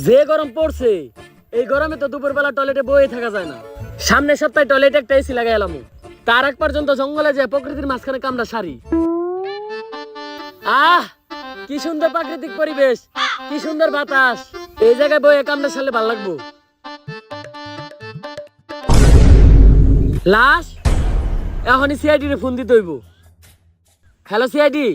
যে গরম পড়ছে, এই গরমে তো দুপুরবেলা টয়লেটে বয়ে থাকা যায় না। সামনের সপ্তাহে টয়লেটে একটা এসি লাগাই এলাম। তার এক পর্যন্ত জঙ্গলে যায় প্রকৃতির মাঝখানে কামড়া সারি। কি সুন্দর প্রাকৃতিক পরিবেশ, কি সুন্দর বাতাস। এই জায়গায় বয়ে কামড়া সারলে ভালো লাগবো। লাশ এখনই সিআইডি রে ফোন দিতে হইব। Hello CID.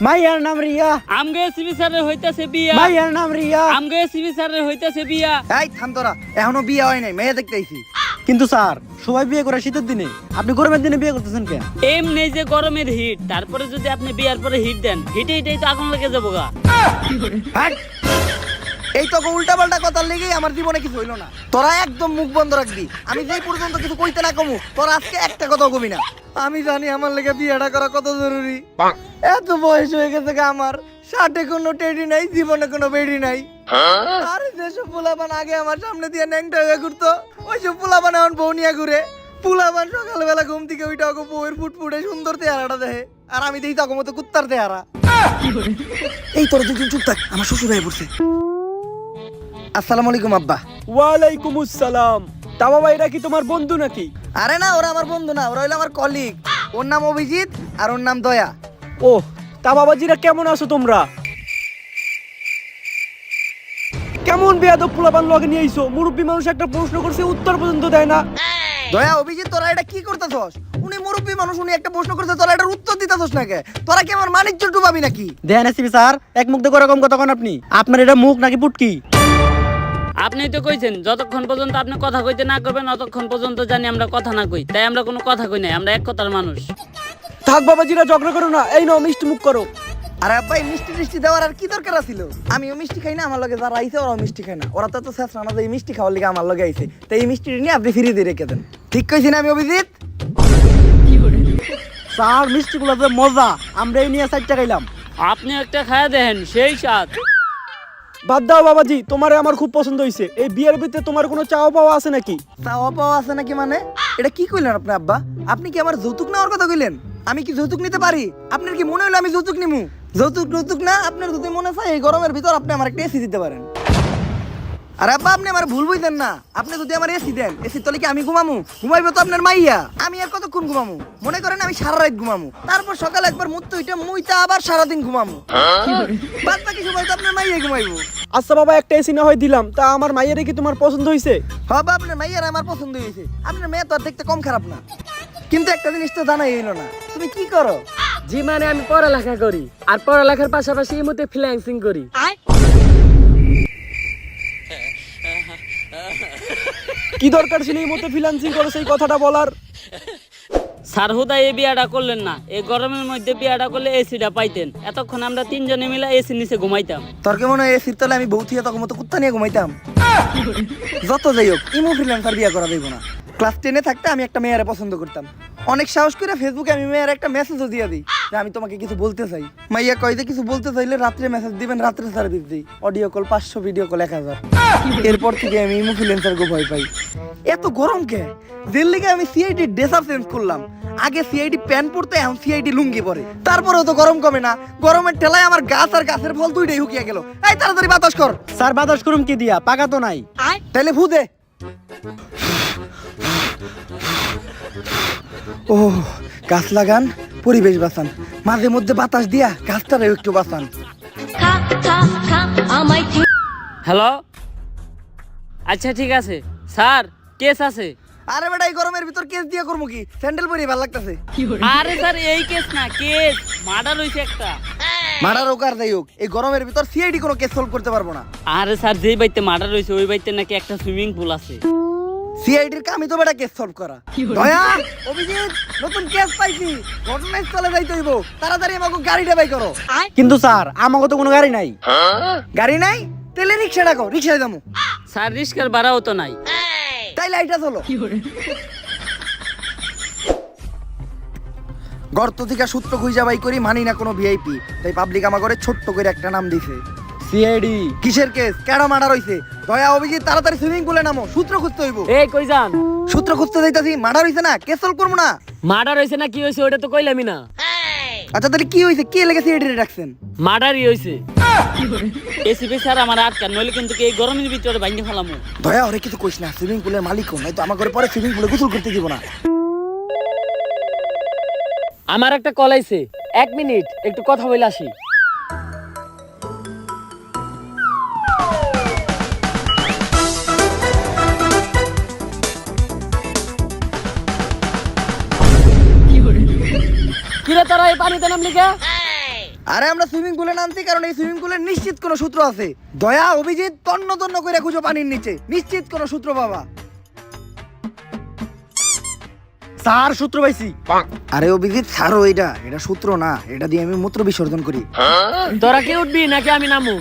মাইয়ার নাম রিয়া। আমগে এসপি স্যারের হইতাছে বিয়া। মাইয়ার নাম রিয়া। আমগে এসপি স্যারের হইতাছে বিয়া। এই থাম তোরা, এখনো বিয়ে হয় নাই, মেয়ে দেখতে আইছি। কিন্তু স্যার সবাই বিয়ে করে শীতের দিনে, আপনি গরমের দিনে বিয়ে করতেছেন কেন? এমনি যে গরমের হিট, তারপরে যদি আপনি বিয়ার পরে হিট দেন, হিটেই তো আগুন লেগে যাবো গা। হাট! এই তো উল্টা পাল্টা কথার লেগেই আমার জীবনে কিছু হইলো না। তোরা একদম মুখ বন্ধ রাখবি। আমি যেই পর্যন্ত কিছু কইতে না কমু, তোরা আজকে একটা কথা কবি না। আমি জানি আমার লেগে বিয়েটা করা কত জরুরি। এত বয়স হয়ে গেছে আমার, 60-এ কোনো টেডি নাই, জীবনে কোনো বেডি নাই। আরে যেসব পোলাপান আগে আমার সামনে দিয়ে ন্যাংটা হয়ে ঘুরতো, ওইসব পোলাপান এখন বউ নিয়ে ঘুরে। পোলাপান সকালবেলা ঘুম থেকে ওইটা বউয়ের ফুটফুটে সুন্দর চেহারাটা দেখে, আর আমি দেখি তখন মতো কুত্তার চেহারা। এই তোরা দুজন চুপ থাক, আমার শ্বশুর হয়ে পড়ছে। আসসালামু আলাইকুম আব্বা। ওয়ালাইকুম আসসালাম। তা বাবা, এরা কি তোমার বন্ধু নাকি? আরে না, ওরা আমার বন্ধু না, ওরা হইলো আমার কলিগ। ওর নাম অভিজিৎ আর ওর নাম দয়া। ও, তা বাবাজিরা কেমন আছো তোমরা? কেমন বেয়াদব পোলাপান লগে নিয়ে আইছো? মুরব্বী মানুষ একটা প্রশ্ন করছে, উত্তর পর্যন্ত দেয় না। দয়া, অভিজিৎ, তোরা এটা কি করতেছস? উনি মুরব্বী মানুষ, উনি একটা প্রশ্ন করছে, তোরা এটার উত্তর দিতেছস না কে? তোরা কি আমার মানিজ্য ডুবাবি নাকি? দেন এসপি স্যার, এক মুখ দেখো এরকম কথা কোন আপনি? আপনার এটা মুখ নাকি পুটকি? আপনি তো কইছেন যতক্ষণ পর্যন্ত আপনি কথা কইতে না করবেন ততক্ষণ পর্যন্ত জানি আমরা কথা না কই, তাই আমরা কোনো কথা কই নাই, আমরা এক কথার মানুষ। থাক বাবাজিরা, ঝগড়া করো না। এই নাও মিষ্টি মুখ করো। আরে আব্বা, এই মিষ্টি টিষ্টি দেওয়ার আর কি দরকার ছিল? আমিও মিষ্টি খাই না, আমার লগে যারা আইছে ওরাও মিষ্টি খায় না। ওরা তো শেষ না, এই মিষ্টি খাওয়ার লিগে আমার লগে আইছে, তাই এই মিষ্টি নিয়ে আপনি ফিরিয়ে দিয়ে রেখে দেন। ঠিক কইছি না আমি অভিজিৎ? স্যার মিষ্টি গুলো যে মজা, আমরা এই নিয়ে 60 টাকা খাইলাম। আপনি একটা খায়া দেখেন, সেই স্বাদ। বাদ দাও বাবাজি, তোমারে আমার খুব পছন্দ হইছে। এই বিয়ের ভিতরে তোমার কোনো চাওয়া পাওয়া আছে নাকি? চাওয়া পাওয়া আছে নাকি মানে? এটা কি কইলেন আপনি আব্বা? আপনি কি আমার যৌতুক নেওয়ার কথা কইলেন? আমি কি যৌতুক নিতে পারি? আপনার কি মনে হলো আমি যৌতুক নিমু? যৌতুক না, আপনার যদি মনে চায় এই গরমের ভিতর আপনি আমার একটা এসি দিতে পারেন। আর আব্বা, আপনি আমার ভুল বুঝতেন না। আপনি যদি আমার এসি দেন, এসি তলে কি আমি ঘুমামু? ঘুমাইবো তো আপনার মাইয়া। আমি আর কতক্ষণ ঘুমামু? মনে করেন আমি সারা রাত ঘুমামু, তারপর সকালে একবার মুইতা আবার সারাদিন ঘুমামু। বাদ বাকি সময় তো আপনার মাইয়া ঘুমাইবো। আচ্ছা বাবা, একটা এসি না হয় দিলাম, তা আমার মাইয়ারে কি তোমার পছন্দ হইছে? বাবা, আপনার মাইয়ার আমার পছন্দ হয়েছে। আপনার মেয়ে তো আর দেখতে কম খারাপ না, কিন্তু একটা জিনিস তো জানাই হইলো না, তুমি কি করো? জি মানে আমি পড়ালেখা করি, আর পড়ালেখার পাশাপাশি এই মধ্যে ফ্রিল্যান্সিং করি। কি দরকার ছিল এই মতো ফ্রিল্যান্সিং করো সেই কথাটা বলার? স্যার হুদা এই বিয়াটা করলেন না, এই গরমের মধ্যে বিয়াটা করলে এসিটা পাইতেন। এতক্ষণ আমরা তিনজনে মিলে এসি নিচে ঘুমাইতাম। তোর কি মনে হয় এসির তলে আমি বউ থিয়া তখন মতো কুত্তা নিয়ে ঘুমাইতাম? যত যাই হোক, ইমো ফ্রিল্যান্সার বিয়া করা দেবো না। ক্লাস 10-এ থাকতে আমি একটা মেয়েরে পছন্দ করতাম। অনেক সাহস করে ফেসবুকে আমি মেয়ের একটা মেসেজও দিয়ে দিই যে আমি তোমাকে কিছু বলতে চাই। মাইয়া কয় যে কিছু বলতে চাইলে রাত্রে মেসেজ দিবেন, রাত্রে সার্ভিস দিই। Audio call 500, video call 1000। এরপর থেকে আমি ইমো ফ্রিল্যান্সারকে ভয় পাই। এত গরম কে? যের লিগে আমি সিআইডি ড্রেসার চেঞ্জ করলাম। আগে সিআইডি প্যান্ট পরতে, এখন সিআইডি লুঙ্গি পরে। তারপরেও তো গরম কমে না। গরমের ঠেলায় আমার গাছ আর গাছের ফল দুইটাই হুকিয়ে গেল। এই তাড়াতাড়ি বাতাস কর। স্যার বাতাস করুম কি দিয়া? পাকা তো নাই। তাইলে ফু দে। ও, গাছ লাগান, পরিবেশ বাঁচান, মাঝে মধ্যে বাতাস দিয়া গাছটারে একটু বাঁচান। হ্যালো, আচ্ছা ঠিক আছে স্যার, কেস আছে। আরে বেটা, এই গরমের ভিতর কেস দিয়া করবো কি? স্যান্ডেল পরে ভালো লাগতেছে। আরে স্যার এই কেস না, কেস মার্ডার হইছে একটা। মারার হোক আর যাই হোক, এই গরমের ভিতর সিআইডি কোনো কেস সলভ করতে পারবো না। আরে স্যার, যেই বাইতে মার্ডার হইছে ওই বাইতে নাকি একটা সুইমিং পুল আছে। সিআইডির কামই তো বেটা কেস সলভ করা। দয়া, অভিজিৎ, নতুন কেস পাইছি, ঘটনাস্থলে যাইতে হইব। তাড়াতাড়ি আমাকে গাড়িটা বাই করো। কিন্তু স্যার আমাকে তো কোনো গাড়ি নাই। গাড়ি নাই? তাহলে রিক্সা ডাকো, রিক্সায় যাবো। স্যার রিস্কার ভাড়াও তো নাই। তাইলে এইটা চলো। গর্ত থেকে সূত্র খুঁজা বাই করি, মানি না কোনো ভিআইপি, তাই পাবলিক আমার করে ছোট্ট করে একটা নাম দিছে সিআইডি। কিসের কেস? কেডা মার্ডার হইছে? দয়া, অভিজিৎ, তাড়াতাড়ি সুইমিং পুলে নামো, সূত্র খুঁজতে হইব। এই কই যান? সূত্র খুঁজতে যাইতাছি। মার্ডার হইছে না, কেস সলভ করবো না? মার্ডার হইছে না কি হইছে ওটা তো কইলামই না। আচ্ছা তাহলে কি হইছে? কে লেগে সিআইডি রে ডাকছেন? মার্ডারই হইছে। এসিপি স্যার আমার আটকান, নইলে কিন্তু এই গরমের ভিতরে ভাঙে ফেলামু। দয়া ওরে কিছু কইস না, সুইমিং পুলের মালিক নাই তো আমার ঘরে পরে সুইমিং পুলে গোসল করতে দিব না। আমার একটা কল আইছে, 1 মিনিট একটু কথা বলে আসি। কিরে তোরা এই পানিতে নামলি কে? আরে আমরা সুইমিং পুলে নামছি কারণ এই সুইমিং পুলের নিশ্চিত কোনো সূত্র আছে। দয়া অভিজিৎ তন্ন তন্ন করে খুঁজো পানির নিচে, নিশ্চিত কোনো সূত্র বাবা। স্যার সূত্র পাইছি। আরে অভিজিৎ ছাড়ো, এটা এটা সূত্র না, এটা দিয়ে আমি মূত্র বিসর্জন করি। তোরা কি উঠবি নাকি আমি নামু?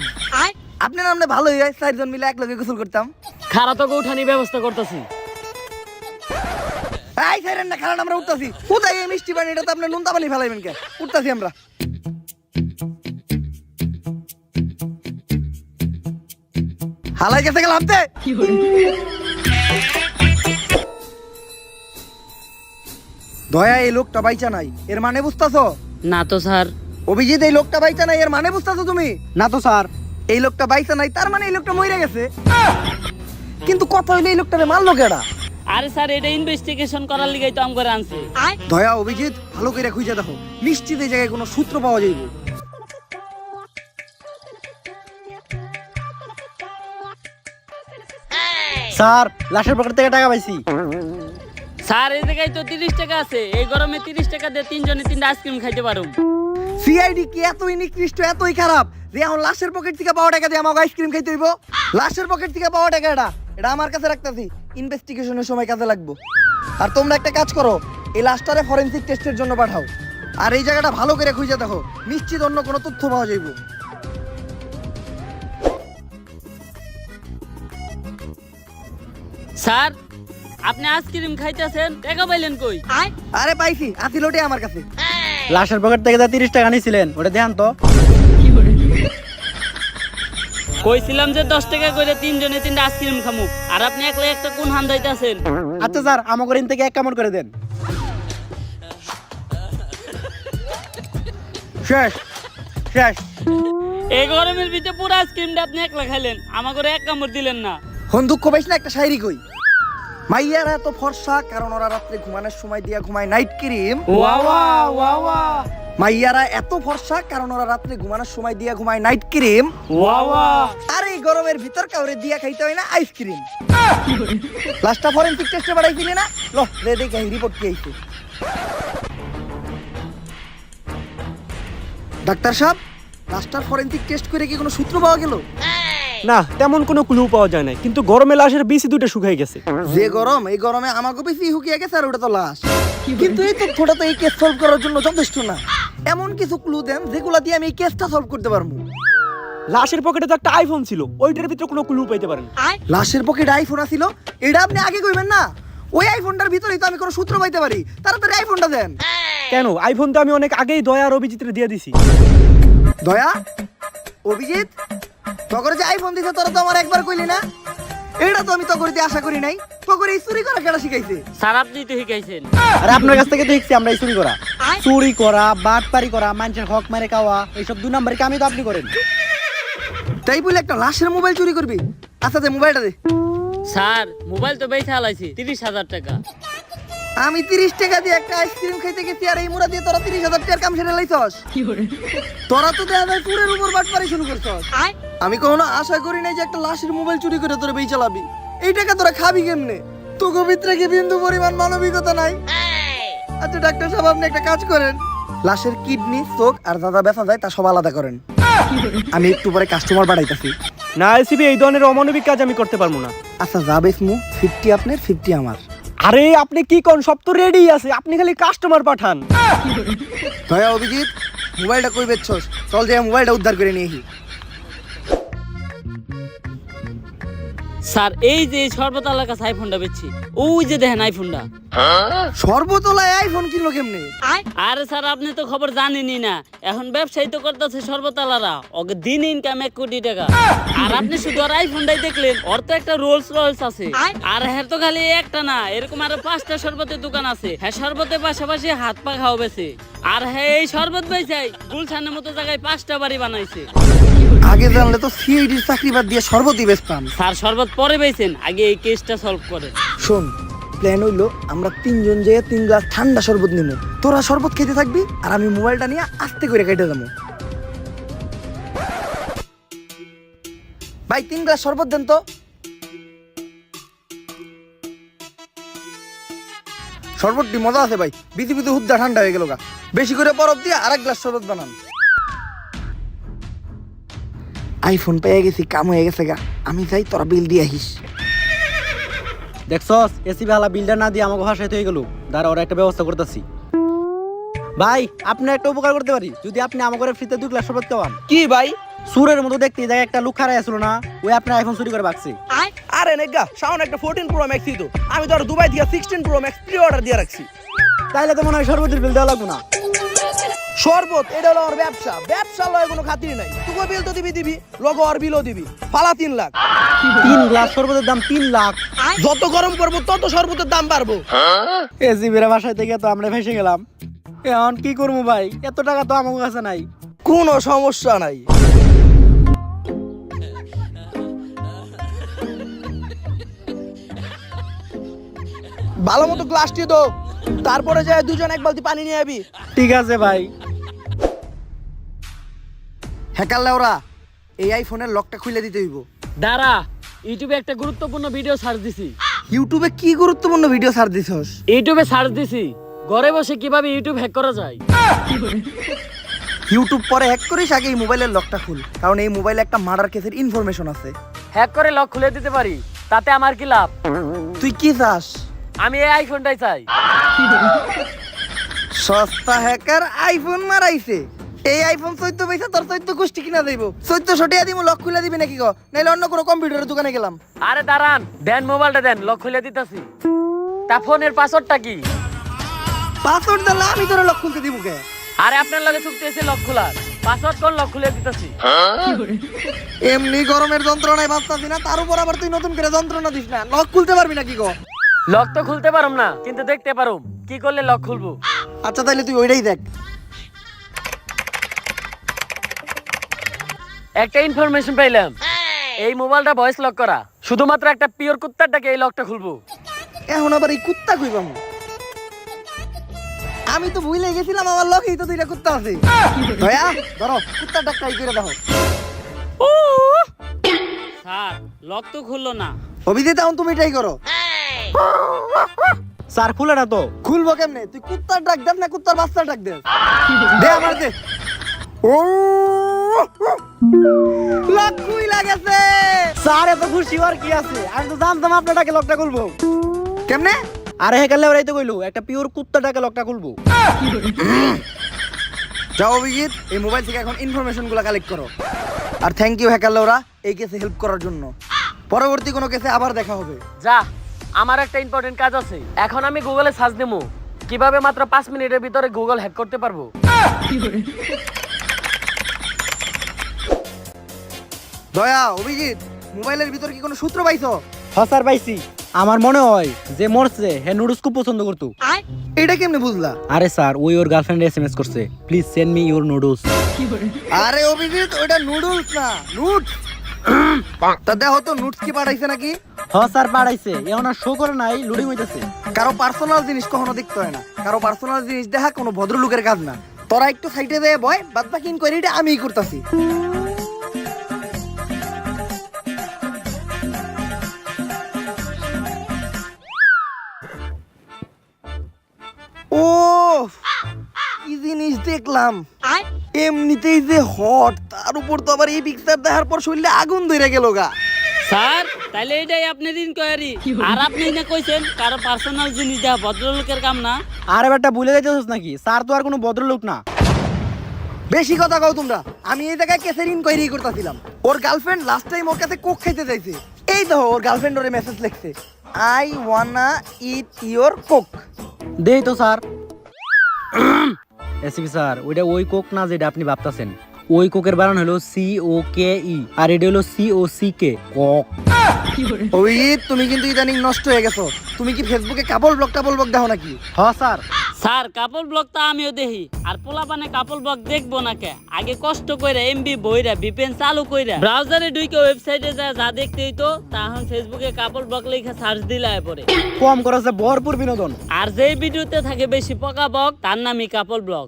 আপনি নামলে ভালোই হয়, 4 জন মিলে একলগে গোসল করতাম। খারা তোকে উঠানি ব্যবস্থা করতেছি। এই ছাইরেন না, খারাপ আমরা উঠতাছি। কোথায় এই মিষ্টি পানি? এটা তো আপনি নুনতা পানি ফেলাইবেন কে? উঠতাছি আমরা। হালাই গেছে গেলাম তে। দয়া এই লোকটা বাইচা নাই, এর মানে বুঝতাছো? না তো স্যার। অভিজিৎ এই লোকটা বাইচা নাই, এর মানে বুঝতাছো তুমি? না তো স্যার। এই লোকটা বাইচা নাই, তার মানে এই লোকটা মরে গেছে। কিন্তু কথা হইলে এই লোকটারে মারলো কেডা? আরে স্যার, এটা ইনভেস্টিগেশন করার লিগাই তো আমগরে আনছে। দয়া অভিজিৎ ভালো করে খুঁজে দেখো, নিশ্চিত এই জায়গায় কোনো সূত্র পাওয়া যাইব। স্যার লাশের পকেট থেকে টাকা পাইছি। স্যার এই জায়গায় তো 30 টাকা আছে, এই গরমে 30 টাকা দিয়ে 3 জনে 3টা আইসক্রিম খাইতে পারুম। সিআইডি কি এতই নিকৃষ্ট, এতই খারাপ যে এখন লাশের পকেট থেকে পাওয়া টাকা দিয়ে আমাকে আইসক্রিম খাইতে হইব? লাশের পকেট থেকে পাওয়া টাকা এটা এটা আমার কাছে রাখতেছি, ইনভেস্টিগেশনের সময় কাজে লাগবে। আর তোমরা একটা কাজ করো, এই লাশটারে ফরেনসিক টেস্টের জন্য পাঠাও। আর এই জায়গাটা ভালো করে খুঁজে দেখো, নিশ্চিত অন্য কোনো তথ্য পাওয়া যাইব। স্যার আপনি আইসক্রিম খাইতেছেন, টাকা পাইলেন কই? আরে পাইছি, আসিল ওটাই আমার কাছে। লাশের পকেট থেকে যা 30 টাকা নিয়েছিলেন ওটা দেখান তো। কইছিলাম যে 10 টাকা করে 3 জনে 3টা আইসক্রিম খামু, আর আপনি একলা একটা কোন হান দাইতাছেন? আচ্ছা স্যার আমার ঘরে থেকে 1 কামড় করে দেন। শেষ শেষ। এই গরমের ভিতরে পুরো আইসক্রিমটা আপনি একলা খাইলেন, আমাকে এক কামড় দিলেন না। হন দুঃখ পাইস না, একটা শায়রি কই। মাইয়ারা এত ফর্সা কারণ ওরা রাত্রে ঘুমানোর সময় দিয়া ঘুমায় নাইট ক্রিম। মাইয়ারা এত ফর্সা কারণ ওরা রাত্রে ঘুমানোর সময় দিয়া ঘুমায় নাইট ক্রিম। আর এই গরমের ভিতর কাউরে দিয়া খাইতে হয় না আইসক্রিম। লাস্টটা ফরেনসিক টেস্টে বাড়াইছিলি না? লো রে দেখে রিপোর্ট কি আইছে। ডাক্তার সাহেব, লাস্টার ফরেনসিক টেস্ট করে কি কোনো সূত্র পাওয়া গেল? না তেমন কোনো ক্লু পাওয়া যায় না, কিন্তু গরমে লাশের বিসি দুটো শুকাই গেছে। যে গরম, এই গরমে আমাকে বেশি হুকিয়ে গেছে আর ওটা তো লাশ। কিন্তু এই তথ্যটা তো এই কেস সলভ করার জন্য যথেষ্ট না। এমন কিছু ক্লু দেন যেগুলো দিয়ে আমি এই কেসটা সলভ করতে পারবো। লাশের পকেটে তো একটা আইফোন ছিল, ওইটার ভিতরে কোনো ক্লু পাইতে পারেন? লাশের পকেটে আইফোন আছিল, এটা আপনি আগে কইবেন না? ওই আইফোনটার ভিতরেই তো আমি কোনো সূত্র পাইতে পারি। তাড়াতাড়ি আইফোনটা দেন। কেন? আইফোন তো আমি অনেক আগেই দয়া আর অভিজিৎরে দিয়ে দিছি। দয়া, অভিজিৎ, তখন যে আইফোন দিছে তোরা তো আমার একবার কইলি না? এটা তো আমি তখন আশা করি নাই। তখন এই চুরি করা কেডা শিখাইছে? স্যার আপনি তো শিখাইছেন। আরে আপনার কাছ থেকে দেখছি আমরা চুরি করা, বাটপারি করা, মানুষের হক মারে খাওয়া, এইসব 2 নম্বরের কামই তো আপনি করেন। তাই বলে একটা লাশের মোবাইল চুরি করবি? আচ্ছা দে মোবাইলটা দে। স্যার মোবাইল তো বেচা হালাইছি 30,000 টাকা। আমি 30 টাকা দিয়ে একটা আইসক্রিম খাইতে গেছি আর এই মুড়া দিয়ে তোরা 30,000 টাকার কাম সেরে লাইছস। তোরা তো দেখা যায় চুরের উপর বাটপারি শুরু করছস। আমি কখনো আশা করি নাই যে একটা লাশের মোবাইল চুরি করে তোরা বেই চালাবি। এই টাকা তোরা খাবি কেমনে? তোকে ভিতরে কি বিন্দু পরিমাণ মানবিকতা নাই? আচ্ছা ডাক্তার সাহেব, আপনি একটা কাজ করেন, লাশের কিডনি, চোখ আর দাদা বেচা যায় তা সব আলাদা করেন। আমি একটু পরে কাস্টমার বাড়াইতাছি। না এসিবি, এই ধরনের অমানবিক কাজ আমি করতে পারবো না। আচ্ছা যাবে স্মু, 50 আপনার 50 আমার। আরে আপনি কি কোন, সব তো রেডি আছে, আপনি খালি কাস্টমার পাঠান। দয়া অভিজিৎ, মোবাইলটা কই বেচছস? চল যে মোবাইলটা উদ্ধার করে নিয়ে আসি। স্যার এই যে সর্বতলার কাছে আইফোনটা বেচছি, ওই যে দেখেন আইফোনটা। সর্বতলায় আইফোন কিনলো কেমনে? আরে স্যার আপনি তো খবর জানেনই না, এখন ব্যবসায়ী তো করতেছে সর্বতলারা, ওকে দিন ইনকাম 1 কোটি টাকা। আর আপনি শুধু আর আইফোনটাই দেখলেন, ওর তো একটা রোলস রয়েলস আছে। আর হ্যাঁ তো খালি একটা না, এরকম আরো 5টা শরবতের দোকান আছে। হ্যাঁ শরবতের পাশাপাশি হাত পা খাওয়া বেছে। আর হ্যাঁ এই শরবত বেচাই গুলশানের মতো জায়গায় 5টা বাড়ি বানাইছে। আগে জানলে তো সিআইডির চাকরি বাদ দিয়ে শরবতই বেচতাম। স্যার শরবত পরে পেয়েছেন, আগে এই কেসটা সলভ করে। শোন, প্ল্যান হইলো আমরা 3 জন যেয়ে 3 গ্লাস ঠান্ডা শরবত নিবো। তোরা শরবত খেতে থাকবি আর আমি মোবাইলটা নিয়ে আস্তে করে কেটে যাবো। ভাই 3 গ্লাস শরবত দেন তো। শরবতটি মজা আছে ভাই, বিধি বিধি হুদ্দা ঠান্ডা হয়ে গেল গা। বেশি করে বরফ দিয়ে আরেক গ্লাস শরবত বানান। আইফোন পেয়ে গেছি, কাম হয়ে গেছে গা। আমি যাই, তোরা বিল দিয়ে আহিস। দেখছস এসি ভালা বিলটা না দিয়ে আমাকে হাসাইতে হয়ে গেল। দাঁড়া, ওরা একটা ব্যবস্থা করতেছি। ভাই আপনি একটা উপকার করতে পারি, যদি আপনি আমাকে ফ্রিতে 2 গ্লাস শরবত খাওয়ান। কি ভাই? সুরের মতো দেখতে এই জায়গায় একটা লোক খারাই আসলো না, ওই আপনার আইফোন চুরি করে বাকছে। আরে নেগা, সাউন্ড একটা 14 প্রো ম্যাক্স তো। আমি তো আর দুবাই থেকে 16 প্রো ম্যাক্স প্রি অর্ডার দিয়ে রাখছি। তাইলে তো মনে হয় শরবতের বিল দেওয়া লাগবো না। শরবত এটা হলো আমার ব্যবসা, ব্যবসা লয় কোনো খাতির নাই। তুই বিল তো দিবি, লগো আর বিলও দিবি। ফালা 3 লাখ। 3 গ্লাস শরবতের দাম 3 লাখ। যত গরম পড়বো তত শরবতের দাম বাড়বো। এসি বেরা বাসায় থেকে তো আমরা ভেসে গেলাম। এখন কি করবো ভাই, এত টাকা তো আমার কাছে নাই। কোনো সমস্যা নাই। ভালো মতো গ্লাসটি তো, তারপরে যায় 2 জন 1 বালতি পানি নিয়ে আবি। ঠিক আছে ভাই। হ্যাকার লেওরা, এই আইফোনের লকটা খুলে দিতে হইব। দাঁড়া, ইউটিউবে একটা গুরুত্বপূর্ণ ভিডিও সার্চ দিছি। ইউটিউবে কি গুরুত্বপূর্ণ ভিডিও ছাড় দিছস? ইউটিউবে সার্চ দিছি ঘরে বসে কিভাবে ইউটিউব হ্যাক করা যায়। ইউটিউব পরে হ্যাক করিস, আগে এই মোবাইলের লকটা খুল, কারণ এই মোবাইলে একটা মার্ডার কেসের ইনফরমেশন আছে। হ্যাক করে লক খুলে দিতে পারি, তাতে আমার কি লাভ? তুই কি চাস? আমি এই আইফোনটাই চাই। সস্তা হ্যাকার আইফোন মারাইছে। এই আইফোন 14 পয়সা তোর 14 গোষ্ঠী কিনা দেব। 1400 টাকা দিব, লক খুলে দিবি নাকি গো? নাইলে অন্য কোনো কম্পিউটারের দোকানে গেলাম। আরে দাঁড়ান, দেন মোবাইলটা দেন, লক খুলে দিতেছি। তা ফোনের পাসওয়ার্ডটা কি? পাসওয়ার্ড দিলে আমি তোর লক খুলতে দিব কে? আরে আপনার লগে চুক্তি আছে লক খোলার, পাসওয়ার্ড কোন লক খুলে দিতেছি। এমনি গরমের যন্ত্রণায় বাঁচতাছি না, তার উপর আবার তুই নতুন করে যন্ত্রণা দিস না। লক খুলতে পারবি নাকি গো? লক তো খুলতে পারুম না, কিন্তু দেখতে পারুম কি করলে লক খুলবো। আচ্ছা তাইলে তুই ওইটাই দেখ। একটা ইনফরমেশন পাইলাম, এই মোবাইলটা ভয়েস লক করা, শুধুমাত্র একটা পিওর কুত্তারটাকে এই লকটা খুলবো। এখন আবার এই কুত্তা কইবাম? আমি তো ভুলে গেছিলাম আমার লকেই তো 2টা কুত্তা আছে। দয়া ধরো, কুত্তাটা ট্রাই করে দেখো। স্যার লক তো খুললো না। অভিজিৎ এখন তুমি ট্রাই করো। স্যার খুলে না তো। খুলবো কেমনে? তুই কুত্তার ডাক দেব না কুত্তার বাচ্চার ডাক দেব? দে আমার দে। ও লক খুইলা গেছে। স্যার এত খুশি হওয়ার কি আছে, আমি তো জানতাম আপনাটাকে লকটা খুলবো। কেমনে? আরে হেকালে ওরাই তো কইলো একটা পিওর কুত্তাটাকে লকটা খুলবো। যাও অভিজিৎ, এই মোবাইল থেকে এখন ইনফরমেশন গুলা কালেক্ট করো। আর থ্যাংক ইউ হ্যাকার লোরা এই কেসে হেল্প করার জন্য। পরবর্তী কোনো কেসে আবার দেখা হবে। যা, আমার একটা ইম্পর্টেন্ট কাজ আছে। এখন আমি গুগলে সার্চ দেবো কিভাবে মাত্র 5 মিনিটের ভিতরে গুগল হ্যাক করতে পারবো। দয়া, অভিজিৎ, মোবাইলের ভিতর কি কোনো সূত্র পাইছো? হ্যাঁ স্যার পাইছি। আমার মনে হয় যে মরছে হ্যাঁ নুডলস খুব পছন্দ করতো। এটা কেমনে বুঝলা? আরে স্যার ওই ওর গার্লফ্রেন্ড এসএমএস করছে, please send me your noodles. আরে অভিজিৎ, ওটা নুডলস না, নুটস। তা দেখো তো নুটস কি পাঠাইছে নাকি? হ্যাঁ স্যার পাঠাইছে, এখন আর শো করে নাই, লোডিং হইতেছে। কারো পার্সোনাল জিনিস কখনো দেখতে হয় না। কারো পার্সোনাল জিনিস দেখা কোনো ভদ্রলোকের কাজ না। তোরা একটু সাইডে দিয়ে বয়, বাদ বাকি ইনকোয়ারিটা আমিই করতেছি। ও কি জিনিস দেখলাম! এমনিতেই যে হট, তার উপর তো আবার এই পিকচার দেখার পর শরীরে আগুন ধরে গেল গা। স্যার তাইলে এটাই আপনার ইনকোয়ারি। আর আপনি না কইছেন কারো পার্সোনাল জিনিস দেওয়া ভদ্রলোকের কাম না। আরে বেটা ভুলে যাইতেছিস নাকি, স্যার তো আর কোনো ভদ্রলোক না। বেশি কথা কও তোমরা। আমি এই জায়গায় কেসের ইনকোয়ারি করতেছিলাম। ওর গার্লফ্রেন্ড লাস্ট টাইম ওর কাছে কোক খাইতে চাইছে। এই দেখো ওর গার্লফ্রেন্ড ওরে মেসেজ লিখছে, আই ওয়ান্না ইট ইওর কোক। দেই তো স্যার। এসিপি স্যার, ওইটা ওই কোক না যেটা আপনি ভাবতেছেন। ওই কোকের বানান হলো COKE আর এটা হলো COCK, কক। অভিজিৎ, তুমি কিন্তু ইদানিং নষ্ট হয়ে গেছো। তুমি কি ফেসবুকে কাবল ব্লগ দেখো নাকি? হ্যাঁ স্যার। স্যার কাপল ব্লগ তো আমিও দেখি, আর পোলাপানে কাপল ব্লগ দেখবো না কে? আগে কষ্ট কইরা এমবি বইরা ভিপিএন চালু কইরা ব্রাউজারে ঢুকে ওয়েবসাইটে যা দেখতে হইতো, তখন ফেসবুকে কাপল ব্লগ লেখা সার্চ দিলে পরে কম খরচে ভরপুর বিনোদন। আর যেই ভিডিওতে থাকে বেশি পকা বক তার নামই কাপল ব্লগ।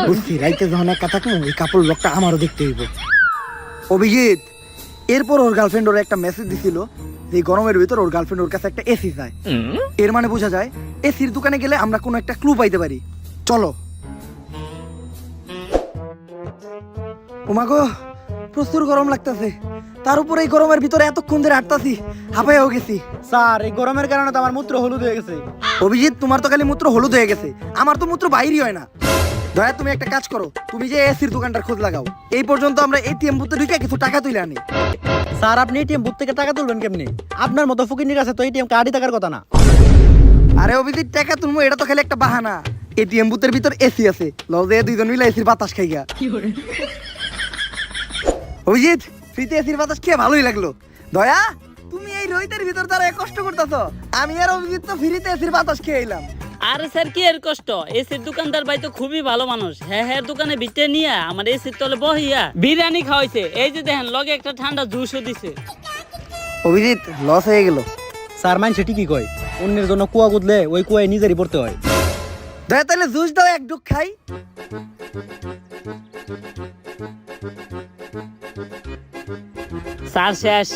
বুঝছি, রাইতে যখন একা থাকবো ওই কাপড় ব্লগটা আমারও দেখতে হইব। অভিজিৎ, এরপর ওর গার্লফ্রেন্ড ওর একটা মেসেজ দিছিল যে এই গরমের ভিতর ওর গার্লফ্রেন্ড ওর কাছে একটা এসি চায়। এর মানে বোঝা যায় এসির দোকানে গেলে আমরা কোনো একটা ক্লু পাইতে পারি। চলো। ওমাগো, প্রচুর গরম লাগতেছে, তার উপরে এই গরমের ভিতরে এতক্ষণ ধরে হাঁটতাছি, হাঁপাইয়াও গেছি। স্যার এই গরমের কারণে তো আমার মূত্র হলুদ হয়ে গেছে। অভিজিৎ, তোমার তো খালি মূত্র হলুদ হয়ে গেছে, আমার তো মূত্র বাইরই হয় না। দয়া, তুমি একটা কাজ করো, তুমি যে এসির দোকানটার খোঁজ লাগাও। এই পর্যন্ত আমরা এটিএম বুথে ঢুকে কিছু টাকা তুলে আনি। স্যার আপনি এটিএম বুথ থেকে টাকা তুলবেন কেমনি? আপনার মতো ফকিনির কাছে তো এটিএম কার্ডই থাকার কথা না। আরে অভিজিৎ, টাকা তুলবো এটা তো খালি একটা বাহানা। এটিএম বুথের ভিতর এসি আছে, লও যে দুইজন মিলে এসির বাতাস খাইগা। অভিজিৎ, ফ্রিতে এসির বাতাস খেয়ে ভালোই লাগলো। দয়া, তুমি এই রোহিতের ভিতর তারা কষ্ট করতেছো, আমি আর অভিজিৎ তো ফ্রিতে এসির বাতাস খেয়ে এলাম। আরে স্যার কি এর কষ্ট? এসির দোকানদার ভাই তো খুবই ভালো মানুষ। হ্যাঁ হ্যাঁ, দোকানে ভিতরে নিয়ে আমার এসির তলে বহিয়া বিরিয়ানি খাওয়াইছে। এই যে দেখেন লগে একটা ঠান্ডা জুসও দিছে। অভিজিৎ, লস হয়ে গেল। স্যার মাইন সেটি কি কয়, অন্যের জন্য কুয়া গুদলে ওই কুয়ায় নিজেরই পড়তে হয়। দয়া, তাহলে জুস দাও, এক ডুক খাই। স্যার শেষ।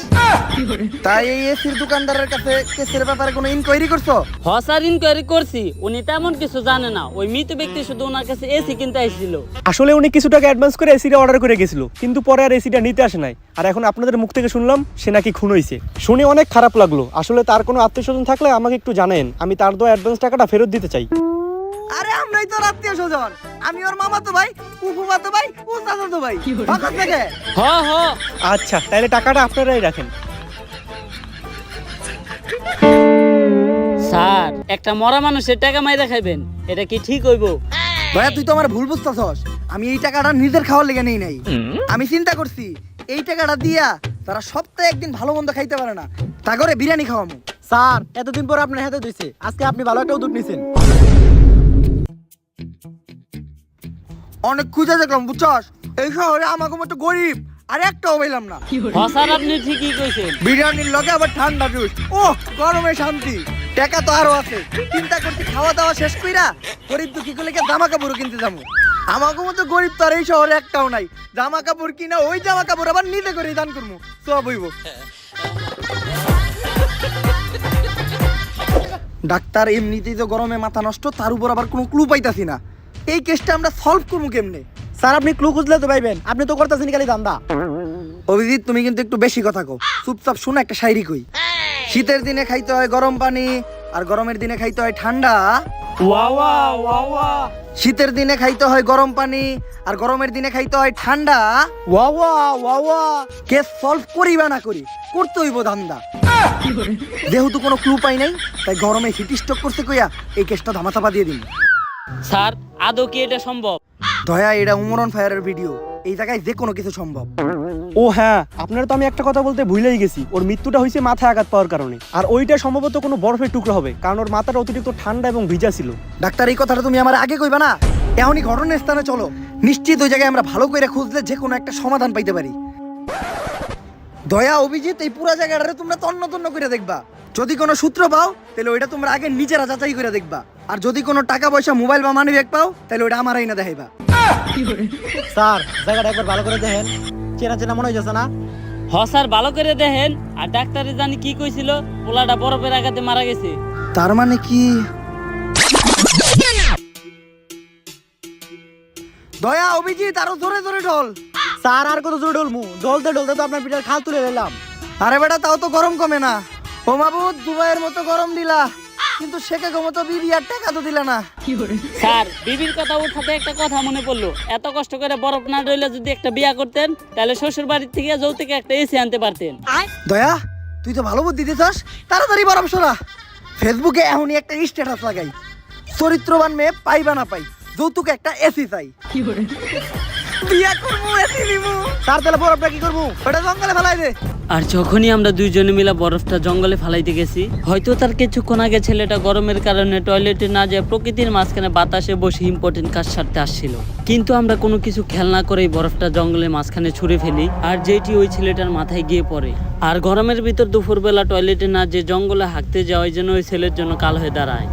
তাই এই এসির দোকানদারের কাছে কেসের ব্যাপারে কোনো ইনকোয়ারি করছো? হসার ইনকোয়ারি করছি, উনি তেমন কিছু জানে না। ওই মৃত ব্যক্তি শুধু ওনার কাছে এসি কিনতে আসছিল। আসলে উনি কিছু টাকা অ্যাডভান্স করে এসিটা অর্ডার করে গেছিল, কিন্তু পরে আর এসিটা নিতে আসে নাই। আর এখন আপনাদের মুখ থেকে শুনলাম সে নাকি খুন হয়েছে। শুনে অনেক খারাপ লাগলো। আসলে তার কোনো আত্মীয়স্বজন থাকলে আমাকে একটু জানেন, আমি তার দেওয়া অ্যাডভান্স টাকাটা ফেরত দিতে চাই। আরে আমরাই তো আত্মীয় স্বজন, আমি ওর মামা তো ভাই, ফুফুমা তো ভাই, ও চাচা তো ভাই। ভাগত থেকে হ হ। আচ্ছা, তাহলে টাকাটা আপনারাই রাখেন। স্যার, একটা মরা মানুষের টাকা মাইরা খাইবেন, এটা কি ঠিক হইব? ভাইয়া, তুই তো আমার ভুল বুঝতেছস। আমি এই টাকাটা নিজের খাওয়ার লেগে নেই নাই। আমি চিন্তা করছি এই টাকাটা দিয়া তারা সপ্তাহে একদিন ভালো মন্দ খাইতে পারে না, তা করে বিরিয়ানি খাওয়ামু। স্যার এতদিন পর আপনার হাতে দিয়েছে, আজকে আপনি ভালো একটা উদ্যোগ নিয়েছেন। অনেক খুঁজে দেখলাম, বুঝছস, এই শহরে আমাকে মতো গরিব আর একটাও পাইলাম না। হ স্যার, আপনি ঠিকই কইছেন। বিরিয়ানির লগে আবার ঠান্ডা জুস, ও গরমে শান্তি। টাকা তো আরো আছে, চিন্তা করছি খাওয়া দাওয়া শেষ কইরা গরিব দুঃখী গুলোকে জামা কাপড় কিনতে যাবো। আমাকে মতো গরিব তো আর এই শহরে একটাও নাই। জামা কাপড় কিনা ওই জামা কাপড় আবার নিজে করে দান করবো, সব হইব। ডাক্তার, এমনিতেই তো গরমে মাথা নষ্ট, তার উপর আবার কোনো ক্লু পাইতাছি না। এই কেসটা আমরা সলভ করবো কেমনে? স্যার আপনি ক্লু খুঁজলে তো পাইবেন, আপনি তো করতেছেন খালি দান্দা। অভিজিৎ, তুমি কিন্তু একটু বেশি কথা কও। চুপচাপ শুনে একটা শায়রি কই। শীতের দিনে খাইতে হয় গরম পানি, আর গরমের দিনে খাইতে হয় ঠান্ডা। শীতের দিনে খাইতে হয় গরম পানি, আর গরমের দিনে খাইতে হয় ঠান্ডা। কেস সলভ করি বা না করি, করতে হইব ধান্দা। যেহেতু কোনো ক্লু পাই নাই, তাই গরমে হিট স্ট্রোক করতে কইয়া এই কেসটা ধামাচাপা দিয়ে দিন। স্যার, আদৌ কি এটা সম্ভব? দয়া, এটা উমরন ফায়ারের ভিডিও, এই জায়গায় যে কোনো কিছু সম্ভব। ও হ্যাঁ, আপনারা তো আমি একটা কথা বলতে ভুলেই গেছি। ওর মৃত্যুটা হয়েছে মাথায় আঘাত পাওয়ার কারণে, আর ওইটা সম্ভবত কোনো বরফের টুকরো হবে, কারণ ওর মাথাটা অতিরিক্ত ঠান্ডা এবং ভিজা ছিল। ডাক্তার, এই কথাটা তুমি আমার আগে কইবা না? এখনই ঘটনার স্থানে চলো, নিশ্চিত ওই জায়গায় আমরা ভালো করে খুঁজলে যে কোনো একটা সমাধান পাইতে পারি। দয়া, অভিজিৎ, এই পুরো জায়গাটা তোমরা তন্ন তন্ন করে দেখবা। যদি কোনো সূত্র পাও তাহলে ওইটা তোমরা আগে নিজেরা যাচাই করে দেখবা, আর যদি কোনো টাকা পয়সা, মোবাইল বা মানি ব্যাগ পাও তাহলে ওইটা আমারই না দেখাইবা। স্যার জায়গাটা একবার ভালো করে দেখেন, চেনা চেনা মনে হইতেছে না? হ স্যার, ভালো করে দেখেন। আর ডাক্তারে জানি কি কইছিল, পোলাটা বরফের আঘাতে মারা গেছে। তার মানে কি? দয়া, অভিজিৎ, আরো জোরে জোরে ঢোল। স্যার আর কত জোরে ঢলমু, ঢলতে ঢলতে তো আপনার পিঠার খাল তুলে নিলাম। আরে বেটা, তাও তো গরম কমে না। ও মাবুদ, দুবাইয়ের মতো গরম দিলা, কিন্তু শেখে মতো বিবি আর টাকা তো দিলা না। স্যার, বিবির কথা উঠাতে একটা কথা মনে পড়লো। এত কষ্ট করে বরফ না রইলে যদি একটা বিয়া করতেন, তাহলে শ্বশুর বাড়ির থেকে যৌতুকে একটা এসি আনতে পারতেন। দয়া, তুই তো ভালো বুদ্ধি দিছস, তাড়াতাড়ি বরফ সরা। ফেসবুকে এখনই একটা স্ট্যাটাস লাগাই, চরিত্রবান মেয়ে পাইবা না পাই, যৌতুকে একটা এসি চাই। বিয়া করবো এসি নিবো। স্যার তাহলে বরফটা কি করবো? ওটা জঙ্গলে ফেলাই দে। আর যখনই আমরা দুইজনে মিলে বরফটা জঙ্গলে ফালাইতে গেছি, হয়তো তার কিছুক্ষণ আগে ছেলেটা গরমের কারণে টয়লেটে না যেয়ে প্রকৃতির মাঝখানে বাতাসে বসে ইম্পর্টেন্ট কাজ সারতে আসছিল, কিন্তু আমরা কোনো কিছু খেয়াল না করেই বরফটা জঙ্গলের মাঝখানে ছুঁড়ে ফেলি, আর যেটি ওই ছেলেটার মাথায় গিয়ে পড়ে। আর গরমের ভিতর দুপুরবেলা টয়লেটে না যে জঙ্গলে হাঁকতে যাওয়ার জন্য ওই ছেলের জন্য কাল হয়ে দাঁড়ায়।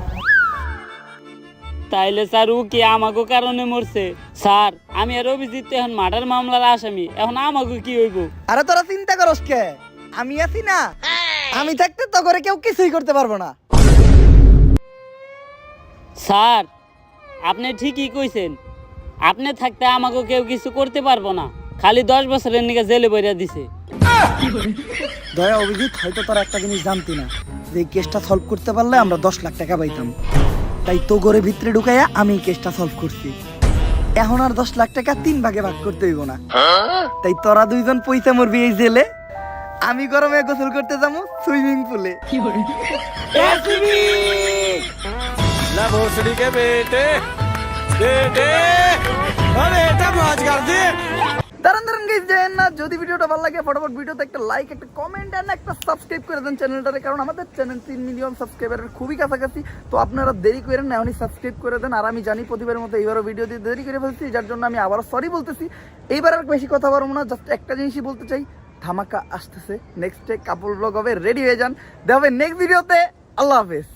তাইলে স্যার ও কি আমাকে কারণে মরছে? স্যার আমি আর অভিজিৎ তো এখন মার্ডার মামলার আসামি, এখন আমাকে কি হইব? আরে তোরা চিন্তা করস কে? আমি আছি না, আমি থাকতে তো করে কেউ কিছুই করতে পারবো না। স্যার আপনি ঠিকই কইছেন, আপনি থাকতে আমাকে কেউ কিছু করতে পারবো না, খালি 10 বছরের নিকে জেলে বইরা দিছে। দয়া অভিজিৎ, হয়তো তোরা একটা জিনিস জানতি না, যে এই কেসটা সলভ করতে পারলে আমরা 10 লাখ টাকা পাইতাম। তাই তো ঘরে ভিতরে ঢুকাইয়া আমি এই কেসটা সলভ করছি। এখন আর 10 লাখ টাকা 3 ভাগে ভাগ করতে হইব না। তাই তোরা দুইজন পয়সা মরবি এই জেলে, আমি গরমে গোসল করতে যাবো সুইমিং পুলে। দাঁড়ান গাইস, যায়েন না। যদি ভিডিওটা ভালো লাগে ফটাফট ভিডিওতে একটা লাইক, একটা কমেন্ট আর একটা সাবস্ক্রাইব করে দেন চ্যানেলটারে, কারণ আমাদের চ্যানেল 3 মিলিয়ন সাবস্ক্রাইবারের খুবই কাছাকাছি। তো আপনারা দেরি করেন না, এখনই সাবস্ক্রাইব করে দেন। আর আমি জানি প্রতিবারের মতো এইবারও ভিডিও দিয়ে দেরি করে ফেলছি, যার জন্য আমি আবারও সরি বলতেছি। এইবার আর বেশি কথা বলবো না, জাস্ট একটা জিনিসই বলতে চাই, ধামাকা আসতেছে। নেক্সট ডে কাপল ব্লগ হবে, রেডি হয়ে যান। দেখা হবে নেক্সট ভিডিওতে। আল্লাহ হাফেজ।